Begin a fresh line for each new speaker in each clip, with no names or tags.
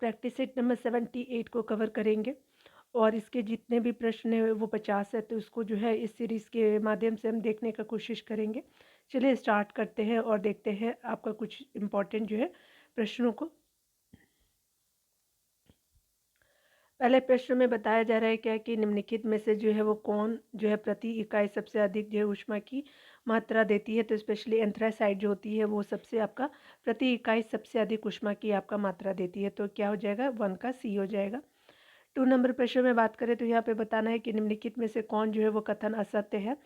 Practice set number 78 को cover करेंगे और इसके जितने भी प्रश्न हैं वो 50 है, तो इसको जो है इस सीरीज़ के माध्यम से हम देखने का कोशिश करेंगे। चलिए स्टार्ट करते हैं और देखते हैं आपका कुछ इम्पोर्टेंट जो है प्रश्नों को। पहले प्रश्न में बताया जा रहा है क्या कि निम्नलिखित में से जो है वो कौन जो है प्रति इकाई सबसे अधिक जो है ऊष्मा की मात्रा देती है। तो स्पेशली एंथ्रासाइड जो होती है वो सबसे आपका प्रति इकाई सबसे अधिक ऊष्मा की आपका मात्रा देती है। तो क्या हो जाएगा, 1 का सी हो जाएगा। 2 नंबर प्रश्न में बात करें तो यहाँ पे बताना है कि निम्नलिखित में से कौन जो है वो कथन असत्य है।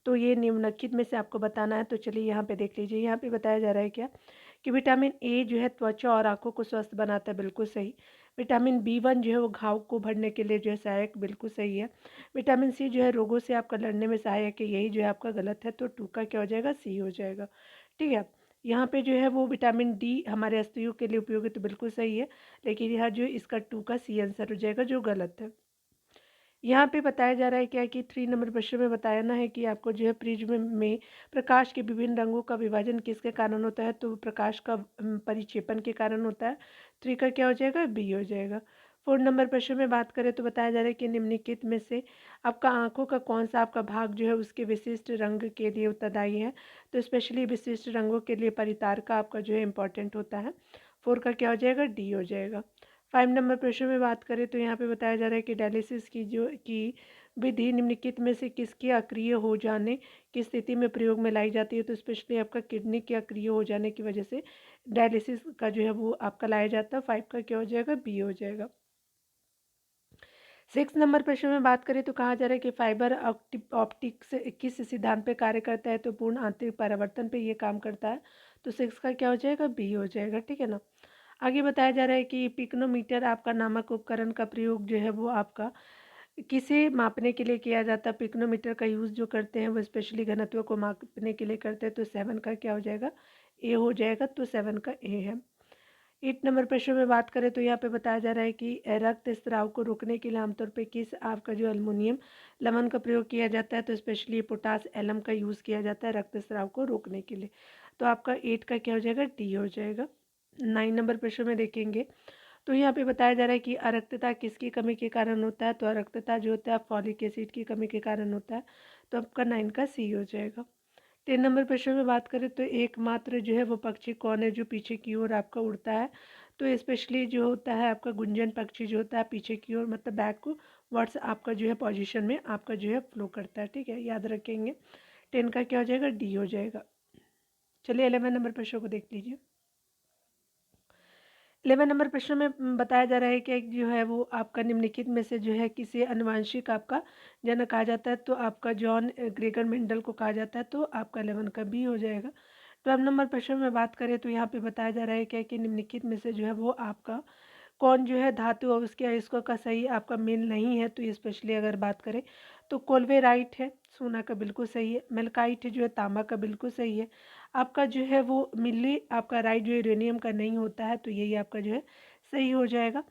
तो ये निम्नलिखित में से आपको बताना है। तो चलिए यहाँ पे देख लीजिए, यहाँ पे बताया जा रहा है क्या कि विटामिन ए जो है त्वचा और आंखों को स्वस्थ बनाता है, बिल्कुल सही। विटामिन बी1 जो है वो घाव को भरने के लिए जो है सहायक, बिल्कुल सही है। विटामिन सी जो है रोगों से आपका लड़ने में सहायक है, यही जो है आपका गलत है। तो 2 का क्या हो जाएगा, सी हो जाएगा। ठीक है। यहाँ पे जो है वो विटामिन डी हमारे अस्थियों के लिए उपयोगी, तो बिल्कुल सही है। लेकिन यहाँ जो इसका 2 का सी आंसर हो जाएगा, जो गलत है। यहाँ पे बताया जा रहा है क्या कि 3 नंबर प्रश्न में बताना है कि आपको जो है प्रिज्म में प्रकाश के विभिन्न रंगों का विभाजन किसके कारण होता है। तो प्रकाश का परिक्षेपण के कारण होता है। 3 का क्या हो जाएगा, बी हो जाएगा। 4 नंबर प्रश्न में बात करें तो बताया जा रहा है कि निम्नलिखित में से आपका आंखों का कौन सा आपका भाग जो है उसके विशिष्ट रंग के लिए उत्तरदायी है। तो स्पेशली विशिष्ट रंगों के लिए परितार का आपका जो है इंपॉर्टेंट होता है। 4 का क्या हो जाएगा, डी हो जाएगा। 5 नंबर प्रश्न में बात करें तो यहाँ पे बताया जा रहा है कि डायलिसिस की विधि निम्नलिखित में से किसके अक्रिय हो जाने की स्थिति में प्रयोग में लाई जाती है। तो स्पेशली आपका किडनी के अक्रिय हो जाने की वजह से डायलिसिस का जो है वो आपका लाया जाता है। 5 का क्या हो जाएगा, बी हो जाएगा। 6 नंबर प्रश्न में बात करें तो कहा जा रहा है कि फाइबर ऑप्टिक्स किस सिद्धांत पे कार्य करता है। तो पूर्ण आंतरिक परावर्तन पे ये काम करता है। तो 6 का क्या हो जाएगा, बी हो जाएगा। ठीक है ना। आगे बताया जा रहा है कि पिक्नोमीटर आपका नामक उपकरण का प्रयोग जो है वो आपका किसे मापने के लिए किया जाता है। पिक्नोमीटर का यूज़ जो करते हैं वो स्पेशली घनत्व को मापने के लिए करते हैं। तो 7 का क्या हो जाएगा, ए हो जाएगा। तो 7 का ए है। 8 नंबर प्रश्न में बात करें तो यहाँ पे बताया जा रहा है कि रक्त स्राव को रोकने के लिए आमतौर पे किस आपका जो अल्युमिनियम लवण का प्रयोग किया जाता है। तो स्पेशली पोटास एलम का यूज़ किया जाता है रक्त स्राव को रोकने के लिए। तो आपका 8 का क्या हो जाएगा, डी हो जाएगा। 9 नंबर प्रश्न में देखेंगे तो यहाँ पे बताया जा रहा है कि अरक्तता किसकी कमी के कारण होता है। तो अरक्तता जो होता है फॉलिक एसिड की कमी के कारण होता है। तो आपका 9 का सी हो जाएगा। 3 नंबर प्रश्न में बात करें तो एकमात्र जो है वो पक्षी कौन है जो पीछे की ओर आपका उड़ता है। तो स्पेशली जो होता है आपका गुंजन पक्षी जो होता है पीछे की ओर, मतलब बैक वर्ड्स आपका जो है पोजीशन में आपका जो है फ्लो करता है। ठीक है, याद रखेंगे। 10 का क्या हो जाएगा, डी हो जाएगा। चलिए 11 नंबर प्रश्न को देख लीजिए। 11 नंबर प्रश्न में बताया जा रहा है कि जो है वो आपका निम्नलिखित में से जो है किसी अनुवांशिक आपका जनक कहा जाता है। तो आपका जॉन ग्रेगर मेंडल को कहा जाता है। तो आपका 11 का बी हो जाएगा। 12 नंबर प्रश्न में बात करें तो यहाँ पे बताया जा रहा है क्या कि निम्नलिखित में से जो है वो आपका कौन जो है धातु और उसके अयस्कों का सही आपका मेल नहीं है। तो ये स्पेशली अगर बात करें तो कोल्वेराइट है, सोना का बिल्कुल सही है। मेलकाइट है जो है तांबा का बिल्कुल सही है। आपका जो है वो मिली आपका राइट जो यूरेनियम का नहीं होता है। तो यही आपका जो है सही हो जाएगा।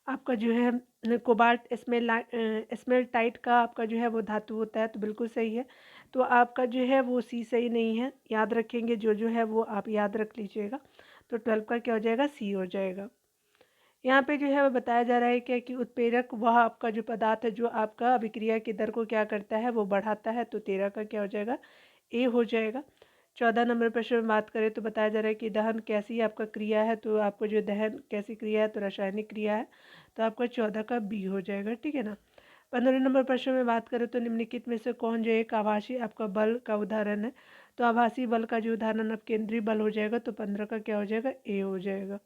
आपका जो है कोबाल्ट स्मेल्टाइट का आपका जो है वो धातु होता है। तो बिल्कुल सही है। तो आपका जो है वो सी सही नहीं है, याद रखेंगे जो है वो आप याद रख लीजिएगा। तो 12 का क्या हो जाएगा, सी हो जाएगा। यहाँ पे जो है वो बताया जा रहा है क्या कि उत्प्रेरक वह आपका जो पदार्थ है जो आपका अभिक्रिया की दर को क्या करता है, वो बढ़ाता है। तो 13 का क्या हो जाएगा, ए हो जाएगा। 14 नंबर प्रश्न में बात करें तो बताया जा रहा है कि दहन कैसी आपका क्रिया है। तो आपको जो दहन कैसी क्रिया है, तो रासायनिक क्रिया है। तो आपका 14 का बी हो जाएगा। ठीक है ना। 15 नंबर प्रश्न में बात करें तो निम्नलिखित में से कौन जो एक आभासी आपका बल का उदाहरण है। तो आभासी बल का जो उदाहरण अब केंद्रीय बल हो जाएगा। तो 15 का क्या हो जाएगा, ए हो जाएगा।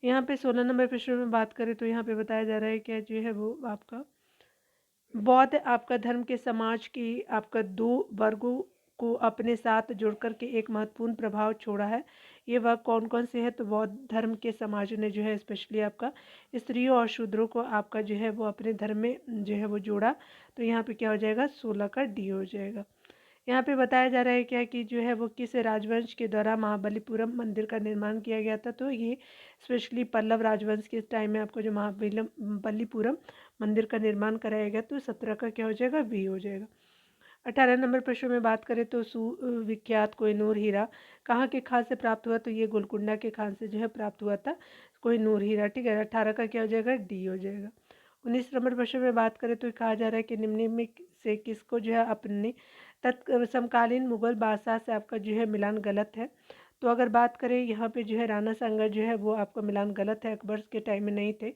यहाँ पे 16 नंबर प्रश्न में बात करें तो यहाँ पे बताया जा रहा है क्या जो है वो आपका बौद्ध आपका धर्म के समाज की आपका 2 वर्गों को अपने साथ जुड़ कर के एक महत्वपूर्ण प्रभाव छोड़ा है। ये वर्ग कौन कौन से है। तो बौद्ध धर्म के समाज ने जो है स्पेशली आपका स्त्रियों और शूद्रों को आपका जो है वो अपने धर्म में जो है वो जोड़ा। तो यहाँ पे क्या हो जाएगा, 16 का डी हो जाएगा। यहाँ पे बताया जा रहा है क्या कि जो है वो किस राजवंश के द्वारा महाबलीपुरम मंदिर का निर्माण किया गया था। तो ये स्पेशली पल्लव राजवंश के टाइम में आपको जो महाबलीपुरम मंदिर का निर्माण कराया गया। तो 17 का क्या हो जाएगा, बी हो जाएगा। 18 नंबर प्रश्न में बात करें तो विख्यात कोहिनूर हीरा कहाँ के खान से प्राप्त हुआ। तो ये गोलकुंडा के खान से जो है प्राप्त हुआ था। कोई नूर हीरा, ठीक है। 18 का क्या हो जाएगा, डी हो जाएगा। 19 नंबर प्रश्न में बात करें तो कहा जा रहा है कि निम्न में से किसको जो है अपने समकालीन मुगल बादशाह से आपका जो है मिलान गलत है। तो अगर बात करें यहाँ पे जो है राणा सांगा जो है वो आपका मिलान गलत है, अकबर के टाइम में नहीं थे।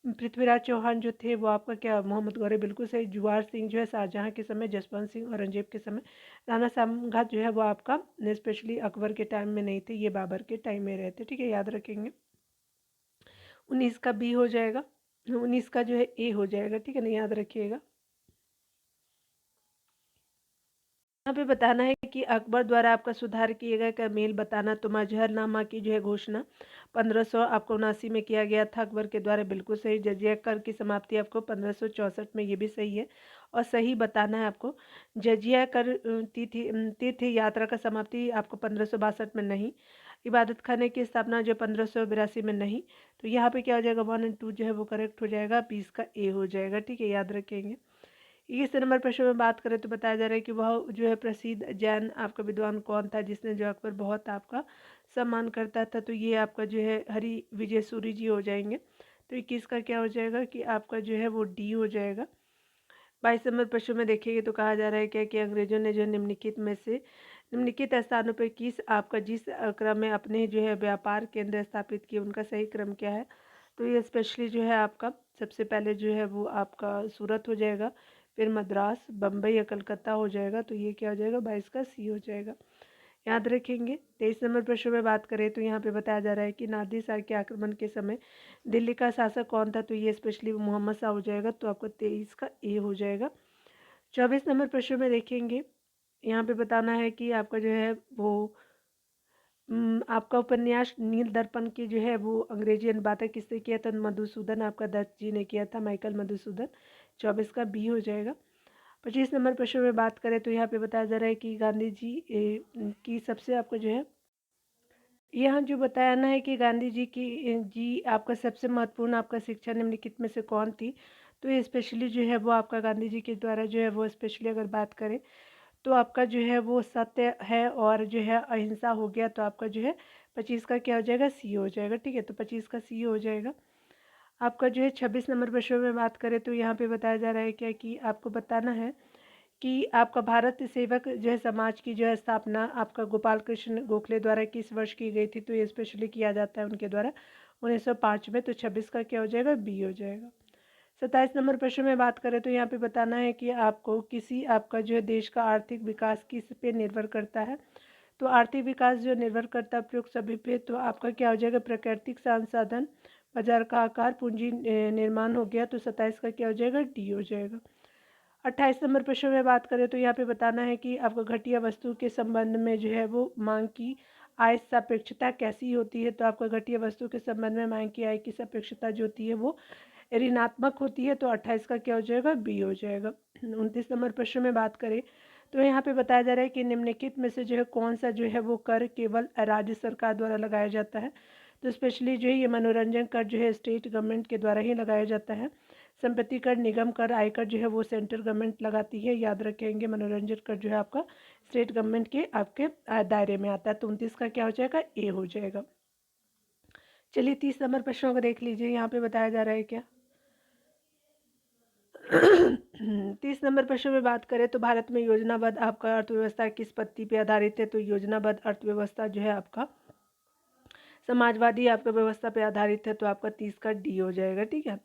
पृथ्वीराज चौहान जो थे वो आपका क्या, मोहम्मद गौरी बिल्कुल सही। जुवार सिंह जो है शाहजहाँ के समय, जसवंत सिंह औरंगजेब के समय। राणा सांगा जो है वो आपका स्पेशली अकबर के टाइम में नहीं थे, ये बाबर के टाइम में रहते, ठीक है, याद रखेंगे। 19 का बी हो जाएगा, 19 का जो है ए हो जाएगा, ठीक है ना, याद रखिएगा। यहाँ पे बताना है कि अकबर द्वारा आपका सुधार किए गए का मेल बताना। तो मजहरनामा की जो है घोषणा 1500 आपको 79 में किया गया था अकबर के द्वारा, बिल्कुल सही। जजिया कर की समाप्ति आपको 1564 में, ये भी सही है और सही बताना है आपको। जजिया कर तीर्थ यात्रा का समाप्ति आपको 1562 में नहीं। इबादत खाने की स्थापना जो 1582 में नहीं। तो यहाँ पे क्या हो जाएगा, 1 और 2 जो है वो करेक्ट हो जाएगा, 20 का ए हो जाएगा, ठीक है, याद रखेंगे। 21 नंबर प्रश्न में बात करें तो बताया जा रहा है कि वह जो है प्रसिद्ध जैन आपका विद्वान कौन था जिसने जो अकबर बहुत आपका सम्मान करता था। तो ये आपका जो है हरि विजय सूरी जी हो जाएंगे। तो 21 का क्या हो जाएगा कि आपका जो है वो डी हो जाएगा। 22 नंबर प्रश्न में देखेंगे तो कहा जा रहा है क्या कि अंग्रेजों ने जो निम्नलिखित में से निम्नलिखित स्थानों पर किस आपका जिस क्रम में अपने जो है व्यापार केंद्र स्थापित किए उनका सही क्रम क्या है। तो ये स्पेशली जो है आपका सबसे पहले जो है वो आपका सूरत हो जाएगा, फिर मद्रास, बम्बई या कलकत्ता हो जाएगा। तो ये क्या हो जाएगा, 22 का सी हो जाएगा, याद रखेंगे। 23 नंबर प्रश्न में बात करें तो यहाँ पे बताया जा रहा है कि नादिर शाह के आक्रमण के समय दिल्ली का शासक कौन था। तो ये स्पेशली मोहम्मद शाह हो जाएगा। तो आपका 23 का ए हो जाएगा। 24 नंबर प्रश्न में देखेंगे, यहाँ पे बताना है कि आपका जो है वो आपका उपन्यास नील दर्पण की जो है वो अंग्रेजी अनुवादक किसने किया था। मधुसूदन आपका दत्त जी ने किया था, माइकल मधुसूदन। 24 का बी हो जाएगा। 25 नंबर प्रश्न में बात करें तो यहाँ पे बताया जा रहा है कि गांधी जी की सबसे आपको जो है यहाँ जो बताया ना है कि गांधी जी की जी आपका सबसे महत्वपूर्ण आपका शिक्षा निम्नलिखित में से कौन थी। तो ये स्पेशली जो है वो आपका गांधी जी के द्वारा जो है वो स्पेशली अगर बात करें तो आपका जो है वो सत्य है और जो है अहिंसा हो गया। तो आपका जो है 25 का क्या हो जाएगा, सी हो जाएगा, ठीक है। तो 25 का सी हो जाएगा। आपका जो है 26 नंबर प्रश्न में बात करें तो यहाँ पे बताया जा रहा है क्या कि आपको बताना है कि आपका भारत सेवक जो है समाज की जो है स्थापना आपका गोपाल कृष्ण गोखले द्वारा किस वर्ष की गई थी। तो ये स्पेशली किया जाता है उनके द्वारा 1905 में। तो 26 का क्या हो जाएगा, बी हो जाएगा। 27 नंबर प्रश्न में बात करें तो यहाँ पे बताना है कि आपको किसी आपका जो है देश का आर्थिक विकास किस पे निर्भर करता है। तो आर्थिक विकास जो निर्भर करता है उपयुक्त सभी पे। तो आपका क्या हो जाएगा, प्राकृतिक संसाधन, बाजार का आकार, पूंजी निर्माण हो गया। तो 27 का क्या हो जाएगा, डी हो जाएगा। 28 नंबर प्रश्न में बात करें तो यहाँ पे बताना है कि आपको घटिया वस्तु के संबंध में जो है वो मांग की आय सापेक्षता कैसी होती है। तो आपका घटिया वस्तु के संबंध में मांग की आय की सापेक्षता जो होती है वो ऋणात्मक होती है। तो 28 का क्या हो जाएगा, बी हो जाएगा। 29 नंबर प्रश्न में बात करें तो यहाँ पे बताया जा रहा है कि निम्नलिखित में से जो है कौन सा जो है वो कर केवल राज्य सरकार द्वारा लगाया जाता है। तो स्पेशली जो है ये मनोरंजन कर जो है स्टेट गवर्नमेंट के द्वारा ही लगाया जाता है। संपत्ति कर, निगम कर, आयकर जो है वो सेंट्रल गवर्नमेंट लगाती है, याद रखेंगे। मनोरंजन कर जो है आपका स्टेट गवर्नमेंट के आपके दायरे में आता है। तो 29 का क्या हो जाएगा, ए हो जाएगा। चलिए 30 नंबर प्रश्नों को देख लीजिए, यहाँ पे बताया जा रहा है क्या 30 नंबर प्रश्न में बात करें तो भारत में योजनाबद्ध आपका अर्थव्यवस्था किस पद्धति पे आधारित है। तो योजनाबद्ध अर्थव्यवस्था जो है आपका समाजवादी आपका व्यवस्था पे आधारित है। तो आपका 30 का डी हो जाएगा, ठीक है।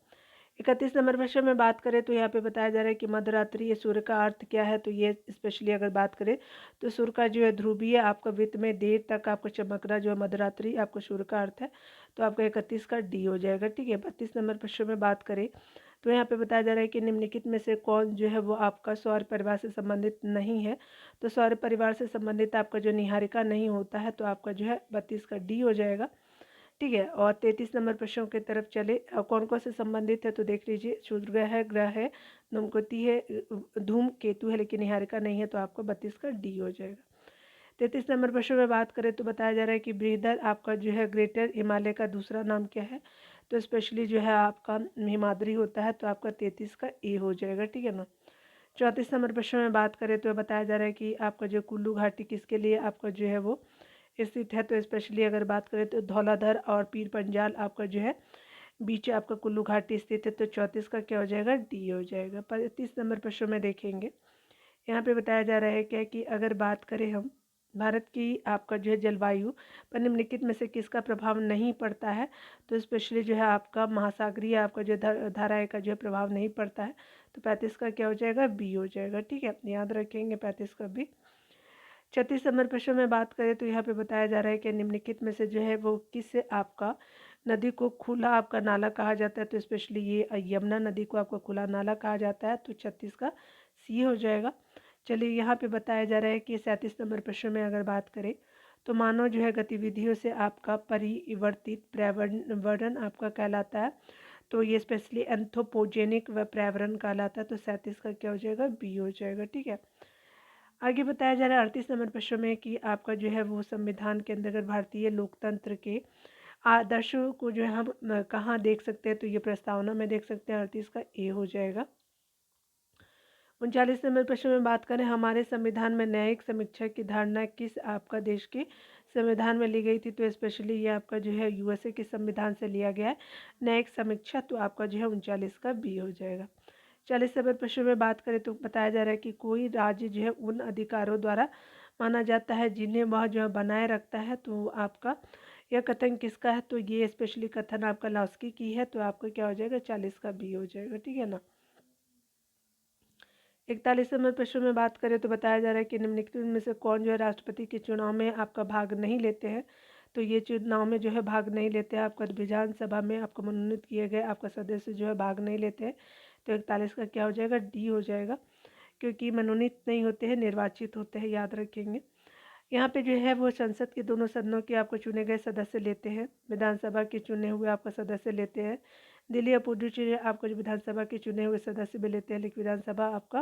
31 नंबर प्रश्न में बात करें तो यहाँ पे बताया जा रहा है कि मध्यरात्रि ये सूर्य का अर्थ क्या है। तो ये स्पेशली अगर बात करें तो सूर्य का जो है ध्रुवीय आपका वृत्त में देर तक आपको चमकना जो है मध्यरात्रि आपको सूर्य का अर्थ है। तो आपका 31 का डी हो जाएगा, ठीक है। 32 नंबर प्रश्न में बात करें तो यहाँ पे बताया जा रहा है कि निम्नलिखित में से कौन जो है वो आपका सौर परिवार से संबंधित नहीं है। तो सौर परिवार से संबंधित आपका जो निहारिका नहीं होता है। तो आपका जो है 32 का डी हो जाएगा, ठीक है। और 33 नंबर प्रश्नों की तरफ चले, कौन कौन से संबंधित है तो देख लीजिए। सूर्य है, ग्रह है, धूमकेतु है, धूमकेतु है लेकिन निहारिका नहीं है। तो आपको 32 का डी हो जाएगा। 33 नंबर प्रश्न में बात करें तो बताया जा रहा है कि बृहदर आपका जो है ग्रेटर हिमालय का दूसरा नाम क्या है। तो स्पेशली जो है आपका हिमाद्री होता है। तो आपका 33 का ए हो जाएगा, ठीक है ना। 34 नंबर प्रश्न में बात करें तो बताया जा रहा है कि आपका जो कुल्लू घाटी किसके लिए आपका जो है वो स्थित है। तो स्पेशली अगर बात करें तो धौलाधर और पीर पंजाल आपका जो है बीच आपका कुल्लू घाटी स्थित है। तो 34 का क्या हो जाएगा, डी हो जाएगा। 35 नंबर प्रश्न में देखेंगे, यहाँ पे बताया जा रहा है क्या कि अगर बात करें हम भारत की आपका जो है जलवायु पर निम्नलिखित में से किसका प्रभाव नहीं पड़ता है। तो स्पेशली जो है आपका महासागरीय आपका जो धाराएं का जो है प्रभाव नहीं पड़ता है। तो 35 का क्या हो जाएगा, बी हो जाएगा। ठीक है, याद रखेंगे 35 का भी। 36 नंबर प्रश्न में बात करें तो यहाँ पे बताया जा रहा है कि निम्नलिखित में से जो है वो किस आपका नदी को खुला आपका नाला कहा जाता है। तो स्पेशली ये यमुना नदी को आपका खुला नाला कहा जाता है। तो 36 का सी हो जाएगा। चलिए यहाँ पे बताया जा रहा है कि 37 नंबर प्रश्न में अगर बात करें तो मानव जो है गतिविधियों से आपका परिवर्तित पर्यावरण आपका कहलाता है। तो ये स्पेशली एंथ्रोपोजेनिक व पर्यावरण कहलाता है। तो 37 का क्या हो जाएगा, बी हो जाएगा। ठीक है, आगे बताया जा रहा है 38 नंबर प्रश्न में कि आपका जो है वो संविधान के अंतर्गत भारतीय लोकतंत्र के आदर्शों को जो है हम कहाँ देख सकते हैं। तो ये प्रस्तावना में देख सकते हैं। 38 का ए हो जाएगा। 39 नंबर प्रश्न में बात करें हमारे संविधान में न्यायिक समीक्षा की धारणा किस आपका देश के संविधान में ली गई थी। तो स्पेशली ये आपका जो है यूएसए के संविधान से लिया गया है न्यायिक समीक्षा। तो आपका जो है 39 का बी हो जाएगा। 40 नंबर प्रश्न में बात करें तो बताया जा रहा है कि कोई राज्य जो है उन अधिकारों द्वारा माना जाता है जिन्हें वह जो है बनाए रखता है। तो आपका यह कथन किसका है। तो ये स्पेशली कथन आपका लास्की की है। तो आपका क्या हो जाएगा, 40 का बी हो जाएगा। ठीक है ना। 41 नंबर प्रश्न में बात करें तो बताया जा रहा है कि निम्नलिखित में से कौन जो है राष्ट्रपति के चुनाव में आपका भाग नहीं लेते हैं। तो ये चुनाव में जो है भाग नहीं लेते हैं। आपका विधानसभा में आपको मनोनीत किए गए आपका सदस्य जो है भाग नहीं लेते हैं। तो 41 का क्या हो जाएगा, डी हो जाएगा, क्योंकि मनोनीत नहीं होते हैं, निर्वाचित होते हैं। याद रखेंगे। यहाँ पे जो है वो संसद के दोनों सदनों के आपको चुने गए सदस्य लेते हैं। विधानसभा के चुने हुए आपका सदस्य लेते हैं। दिल्ली और पुडुचेरी आपको जो विधानसभा के चुने हुए सदस्य भी लेते हैं, लेकिन विधानसभा आपका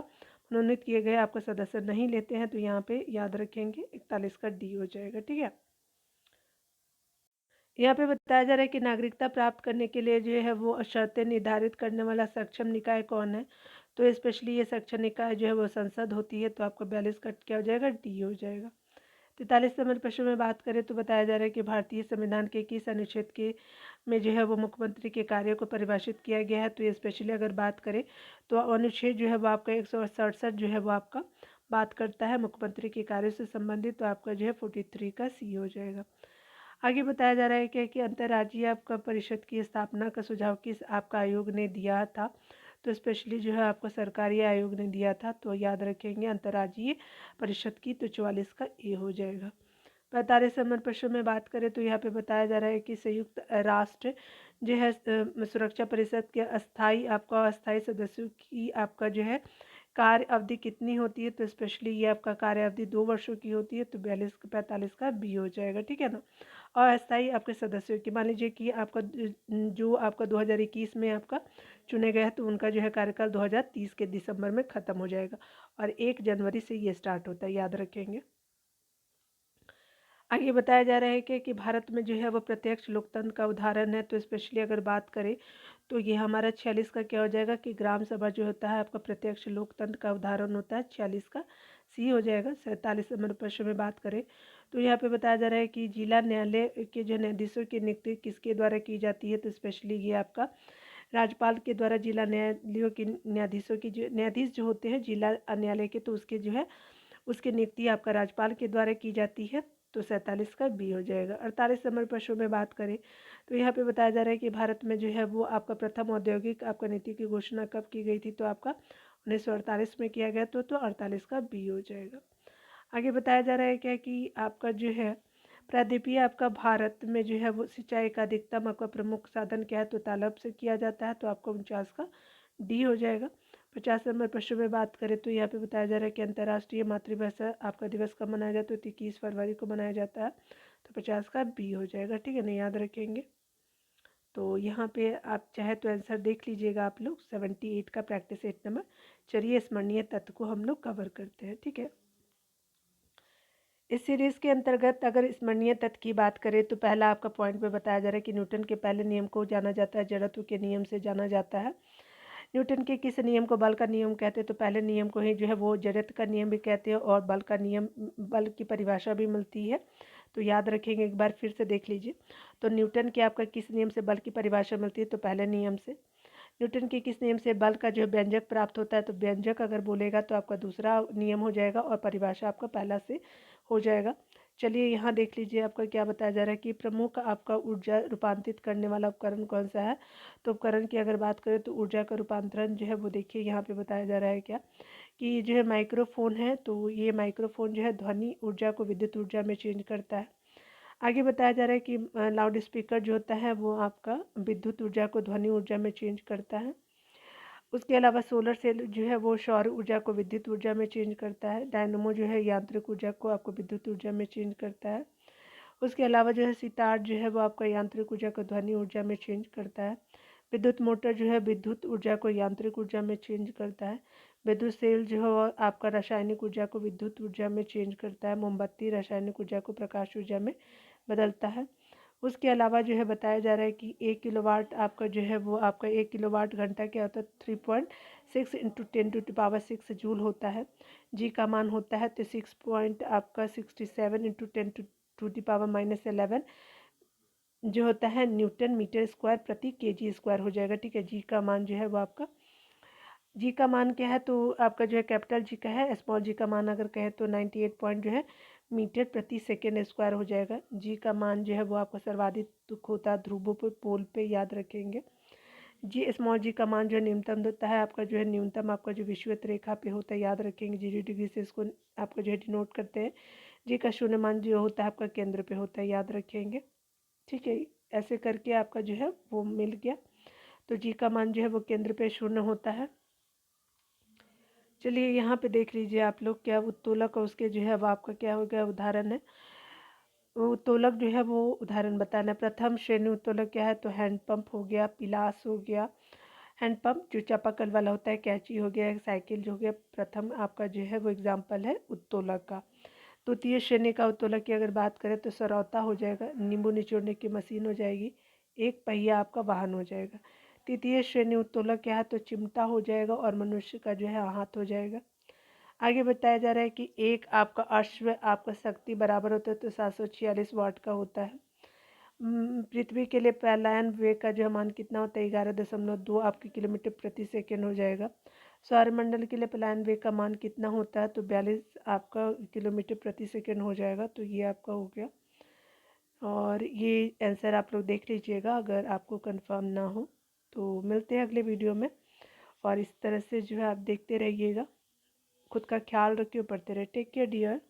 मनोनीत किए गए आपका सदस्य नहीं लेते हैं। तो यहाँ पे याद रखेंगे 41 का डी हो जाएगा। ठीक है, यहाँ पे बताया जा रहा है कि नागरिकता प्राप्त करने के लिए जो है वो शर्तें निर्धारित करने वाला सक्षम निकाय कौन है। तो स्पेशली ये सक्षम निकाय जो है वो संसद होती है। तो आपको 42 का क्या हो जाएगा, डी हो जाएगा। 43 नंबर प्रश्न में बात करें तो बताया जा रहा है कि भारतीय संविधान के किस अनुच्छेद के में जो है वो मुख्यमंत्री के कार्य को परिभाषित किया गया है। तो ये स्पेशली अगर बात करें तो अनुच्छेद जो है वो आपका 167 जो है वो आपका बात करता है मुख्यमंत्री के कार्य से संबंधित। तो आपका जो है 43 का सी हो जाएगा। आगे बताया जा रहा है कि अंतर्राज्यीय आपका परिषद की स्थापना का सुझाव किस आपका आयोग ने दिया था। तो स्पेशली जो है आपको सरकारी आयोग ने दिया था। तो याद रखेंगे अंतर्राज्यीय परिषद की। तो 44 का ए हो जाएगा। 45 नंबर प्रश्न में बात करें तो यहाँ पे बताया जा रहा है कि संयुक्त राष्ट्र जो है सुरक्षा परिषद के अस्थाई आपका अस्थाई सदस्यों की आपका जो है कार्य अवधि कितनी होती है। तो स्पेशली ये आपका कार्य अवधि 2 वर्षों की होती है। तो 45 का बी हो जाएगा। ठीक है ना। और अस्थाई आपके सदस्यों की मान लीजिए कि आपका जो आपका 2021 में आपका चुने गए हैं तो उनका जो है कार्यकाल 2030 के दिसंबर में ख़त्म हो जाएगा और 1 जनवरी से ये स्टार्ट होता है। याद रखेंगे। आगे बताया जा रहा है कि भारत में जो है वो प्रत्यक्ष लोकतंत्र का उदाहरण है। तो स्पेशली अगर बात करें तो ये हमारा 46 का क्या हो जाएगा कि ग्राम सभा जो होता है आपका प्रत्यक्ष लोकतंत्र का उदाहरण होता है। 46 का सी हो जाएगा। 47 नंबर प्रश्न में बात करें तो यहाँ पे बताया जा रहा है कि जिला न्यायालय के जो न्यायाधीशों की नियुक्ति किसके द्वारा की जाती है। तो स्पेशली ये आपका राज्यपाल के द्वारा जिला न्यायालयों की न्यायाधीशों की जो न्यायाधीश जो होते हैं जिला न्यायालय के, तो उसके जो है उसकी नियुक्ति आपका राज्यपाल के द्वारा की जाती है। तो 47 का बी हो जाएगा। 48 नंबर प्रश्न में बात करें तो यहाँ पे बताया जा रहा है कि भारत में जो है वो आपका प्रथम औद्योगिक आपका नीति की घोषणा कब की गई थी। तो आपका 1948 में किया गया। तो 48 का बी हो जाएगा। आगे बताया जा रहा है क्या कि आपका जो है प्रायद्वीपीय आपका भारत में जो है वो सिंचाई का अधिकतम आपका प्रमुख साधन क्या है। तो तालाब से किया जाता है। तो आपका 49 का डी हो जाएगा। 50 नंबर प्रश्न में बात करें तो यहाँ पे बताया जा रहा है कि अंतर्राष्ट्रीय मातृभाषा आपका दिवस कब मनाया जाता है। तो 21 फरवरी को मनाया जाता है। तो 50 का बी हो जाएगा। ठीक है ना, याद रखेंगे। तो यहाँ पे आप चाहे तो आंसर देख लीजिएगा आप लोग। 78 का प्रैक्टिस 8 नंबर। चलिए स्मरणीय तत्व को हम लोग कवर करते हैं। ठीक है, इस सीरीज़ के अंतर्गत अगर स्मरणीय तत्व की बात करें तो पहला आपका पॉइंट में बताया जा रहा है कि न्यूटन के पहले नियम को जाना जाता है जड़त्व के नियम से जाना जाता है। न्यूटन के किस नियम को बल का नियम कहते हैं। तो पहले नियम को ही जो है वो जड़त्व का नियम भी कहते हैं और बल का नियम बल की परिभाषा भी मिलती है। तो याद रखेंगे, एक बार फिर से देख लीजिए। तो न्यूटन के आपका किस नियम से बल की परिभाषा मिलती है? तो पहले नियम से। न्यूटन के किस नियम से बल का जो है व्यंजक प्राप्त होता है? तो व्यंजक अगर बोलेगा तो आपका दूसरा नियम हो जाएगा और परिभाषा आपका पहला से हो जाएगा। चलिए यहाँ देख लीजिए आपका क्या बताया जा रहा है कि प्रमुख आपका ऊर्जा रूपांतरित करने वाला उपकरण कौन सा है? तो उपकरण की अगर बात करें तो ऊर्जा का रूपांतरण जो है वो देखिए यहाँ पे बताया जा रहा है क्या कि जो है माइक्रोफोन है, तो ये माइक्रोफोन जो है ध्वनि ऊर्जा को विद्युत ऊर्जा में चेंज करता है। आगे बताया जा रहा है कि लाउड स्पीकर जो होता है वो आपका विद्युत ऊर्जा को ध्वनि ऊर्जा में चेंज करता है। उसके अलावा सोलर सेल जो है वो सौर ऊर्जा को विद्युत ऊर्जा में चेंज करता है। डायनमो जो है यांत्रिक ऊर्जा को आपको विद्युत ऊर्जा में चेंज करता है। उसके अलावा जो है सितार जो है वो आपका यांत्रिक ऊर्जा को ध्वनि ऊर्जा में चेंज करता है। विद्युत मोटर जो है विद्युत ऊर्जा को यांत्रिक ऊर्जा में चेंज करता है। विद्युत सेल जो है वो आपका रासायनिक ऊर्जा को विद्युत ऊर्जा में चेंज करता है। मोमबत्ती रासायनिक ऊर्जा को प्रकाश ऊर्जा में बदलता है। उसके अलावा जो है बताया जा रहा है कि 1 किलोवाट आपका जो है वो आपका 1 किलोवाट घंटा क्या होता है? 3.6 इंटू 10⁶ जूल होता है। जी का मान होता है तो 6 पॉइंट आपका 67 इंटू 10⁻⁻11 जो होता है न्यूटन मीटर स्क्वायर प्रति केजी स्क्वायर हो जाएगा। ठीक है, जी का मान जो है वो आपका जी का मान क्या है? तो आपका जो है कैपिटल जी का है, स्मॉल जी का मान अगर कहें तो 98 पॉइंट जो है मीटर प्रति सेकेंड स्क्वायर हो जाएगा। जी का मान जो है वो आपका सर्वाधिक होता है ध्रुवों पे, पोल पे, याद रखेंगे। जी स्मॉल जी का मान जो है न्यूनतम होता है आपका जो है न्यूनतम आपका जो विषुवत रेखा पे होता है, याद रखेंगे। 0 डिग्री से इसको आपका जो है डिनोट करते हैं। जी का शून्य मान जो होता है आपका केंद्र पे होता है, याद रखेंगे। ठीक है, ऐसे करके आपका जो है वो मिल गया। तो जी का मान जो है वो केंद्र पे शून्य होता है। चलिए यहाँ पे देख लीजिए आप लोग, क्या उत्तोलक और उसके जो है वो आपका क्या हो गया उदाहरण है। वो उत्तोलक जो है वो उदाहरण बताना है। प्रथम श्रेणी उत्तोलक क्या है? तो हैंडपंप हो गया, पिलास हो गया। हैंडपंप जो चापाकल वाला होता है, कैंची हो गया, साइकिल जो हो गया। प्रथम आपका जो है वो एग्जाम्पल है उत्तोलक का। द्वितीय श्रेणी का उत्तोलक की अगर बात करें तो सरौता हो जाएगा, नींबू निचोड़ने की मशीन हो जाएगी, एक पहिया आपका वाहन हो जाएगा। तृतीय श्रेणी उत्तोलक क्या है? तो चिमटा हो जाएगा और मनुष्य का जो है हाथ हो जाएगा। आगे बताया जा रहा है कि एक आपका अश्व आपका शक्ति बराबर होता है तो 746 वाट का होता है। पृथ्वी के लिए पलायन वेग का जो मान कितना होता है? 11.2 आपके किलोमीटर प्रति सेकेंड हो जाएगा। सौरमंडल के लिए पलायन वेग का मान कितना होता है? तो 42 आपका किलोमीटर प्रति सेकेंड हो जाएगा। तो ये आपका हो गया और ये आंसर आप लोग देख लीजिएगा अगर आपको कंफर्म ना हो तो। मिलते हैं अगले वीडियो में और इस तरह से जो है आप देखते रहिएगा। खुद का ख्याल रखिए, पढ़ते रहे। Take care dear.